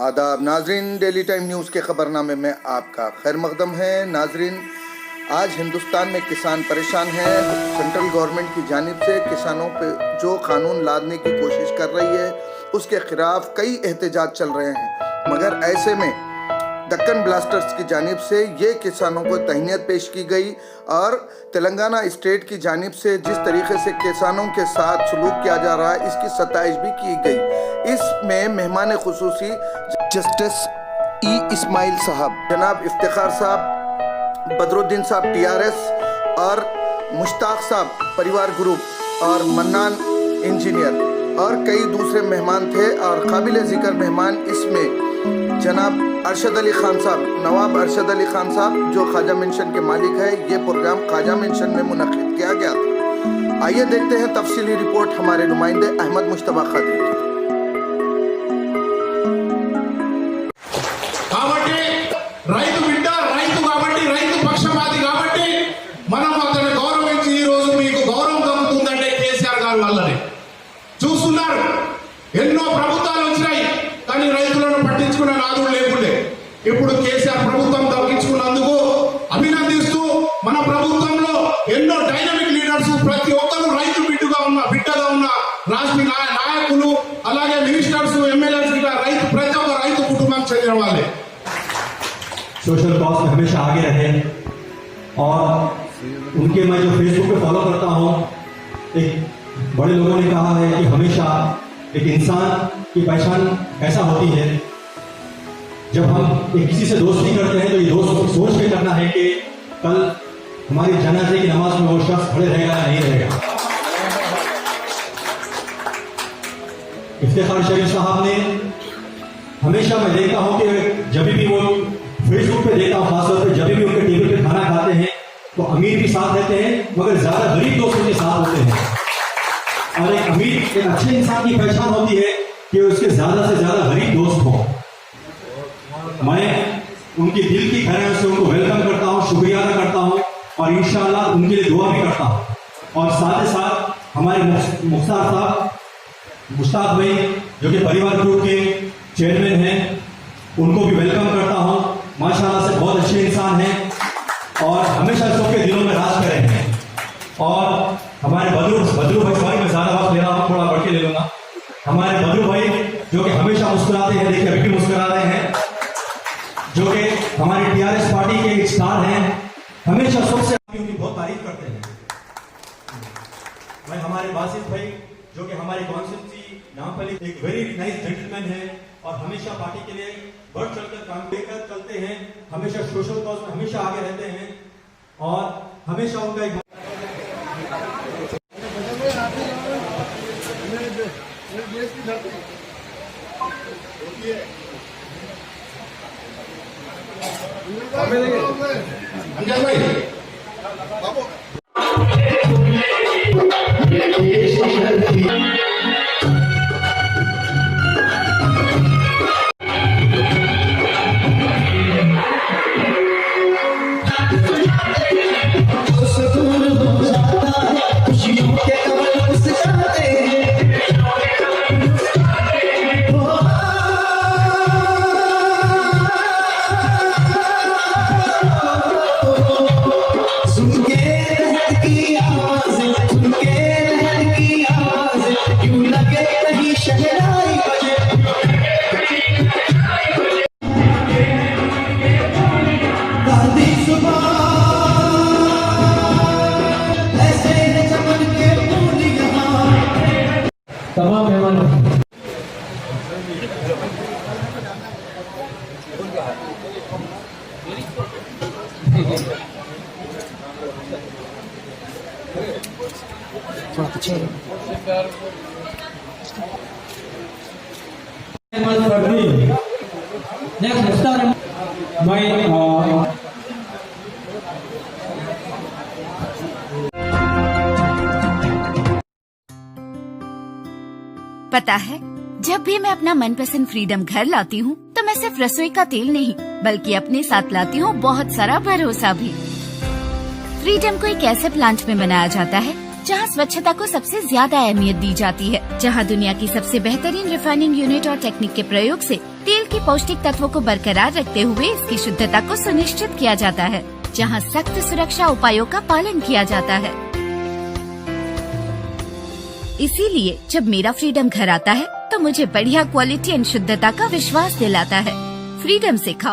आदाब नाजरीन, daily time news के खबरनामे में आपका खैर मकदम है। नाजरीन, आज हिंदुस्तान में किसान परेशान हैं। सेंट्रल गवर्नमेंट की जानिब से किसानों पे जो कानून लादने की कोशिश कर रही है उसके खिलाफ कई एहतजाज चल रहे हैं, मगर ऐसे में दक्कन ब्लास्टर्स की जानिब से ये किसानों को तहनीत पेश की गई और तेलंगाना स्टेट की जानिब से जिस तरीके से किसानों के साथ सलूक किया जा रहा है इसकी सताइश भी की गई। इसमें मेहमान खुसूसी जस्टिस ई इस्माइल साहब, जनाब इफ्तिखार साहब, बदरुद्दीन साहब TRS और मुश्ताक साहब परिवार ग्रुप और मन्नान इंजीनियर और कई दूसरे मेहमान थे। और काबिल ज़िक्र मेहमान इसमें जनाब अरशद अली खान साहब, नवाब अरशद अली खान साहब जो ख्वाजा मेंशन के मालिक है। ये प्रोग्राम ख्वाजा मेंशन में मुनक़िद किया गया था। आइए देखते हैं तफसीली रिपोर्ट हमारे नुमाइंदे अहमद मुश्तबा खादी की। రైతు బిడ్డ రైతు కాబట్టి రైతు పక్షపాతి కాబట్టి మనం అతన్ని గౌరవించి ఈ రోజు మీకు గౌరవం దక్కుతుందంటే కేసీఆర్ గారి వల్లనే. చూస్తున్నారు, ఎన్నో ప్రభుత్వాలు వచ్చినాయి కానీ రైతులను పట్టించుకున్న నాదుడు లేకుండే. ఇప్పుడు కేసీఆర్ ప్రభుత్వం దక్కించుకున్నందుకు అభినందిస్తూ మన ప్రభుత్వంలో ఎన్నో డైనమిక్ లీడర్స్, ప్రతి ఒక్కరు రైతు బిడ్డగా ఉన్న రాష్ట్ర నాయకులు, అలాగే మినిస్టర్స్, ఎమ్మెల్యేస్ రైతు ప్రతి ఒక్క రైతు కుటుంబానికి చెందిన వాళ్ళే. सोशल कॉज में हमेशा आगे रहे और उनके मैं जो फेसबुक पे फॉलो करता हूँ, एक बड़े लोगों ने कहा है कि हमेशा एक इंसान की पहचान ऐसा होती है जब हम एक किसी से दोस्ती करते हैं तो ये दोस्त सोच के करना है कि कल हमारी जनाजे की नमाज में वो शख्स खड़े रहेगा या नहीं रहेगा। इफ्तिखार शरीफ साहब ने हमेशा मैं देखता हूँ कि जब भी वो फेसबुक पे देखता हूँ, खासतौर पे जब भी उनके टेबल पे खाना खाते हैं तो अमीर भी साथ रहते हैं मगर ज्यादा गरीब दोस्त उनके साथ होते हैं। और एक अमीर, एक अच्छे इंसान की पहचान होती है कि उसके ज्यादा से ज्यादा गरीब दोस्त हो। मैं उनकी दिल की गहराइयों से उनको वेलकम करता हूँ, शुक्रिया अदा करता हूँ और इंशाअल्लाह उनके लिए दुआ भी करता हूँ। और साथ ही साथ हमारे मुख्तार साहब, मुश्ताक भाई जो कि परिवार ग्रुप के चेयरमैन हैं, उनको भी वेलकम करता हूँ। माशाल्लाह से बहुत अच्छे इंसान हैं और हमेशा सबके दिलों में राज कर रहे हैं। और हमारे बदरू भाई, सॉरी मैं ज्यादा वक्त ले रहा हूँ, थोड़ा बढ़ के ले लूंगा। हमारे बदरू भाई जो कि हमेशा मुस्कुराते हैं, देखिए अभी भी मुस्कुरा रहे हैं, जो कि हमारी TRS पार्टी के एक स्टार हैं, हमेशा सबसे उनकी बहुत तारीफ करते हैं। मैं हमारे बासित भाई जो कि हमारी कॉन्स्टिट्यूंसी नामपल्ली एक वेरी नाइस जेंटलमैन है और हमेशा पार्टी के लिए बढ़ चढ़कर काम लेकर चलते हैं, हमेशा सोशल कॉज में हमेशा आगे रहते हैं और हमेशा उनका एक तमाम मेहमान पता है, जब भी मैं अपना मनपसंद फ्रीडम घर लाती हूँ तो मैं सिर्फ रसोई का तेल नहीं बल्कि अपने साथ लाती हूँ बहुत सारा भरोसा भी। फ्रीडम को एक ऐसे प्लांट में बनाया जाता है जहाँ स्वच्छता को सबसे ज्यादा अहमियत दी जाती है, जहाँ दुनिया की सबसे बेहतरीन रिफाइनिंग यूनिट और टेक्निक के प्रयोग से तेल की पौष्टिक तत्वों को बरकरार रखते हुए इसकी शुद्धता को सुनिश्चित किया जाता है, जहां सख्त सुरक्षा उपायों का पालन किया जाता है। इसीलिए जब मेरा फ्रीडम घर आता है तो मुझे बढ़िया क्वालिटी एंड शुद्धता का विश्वास दिलाता है। फ्रीडम से खाओ।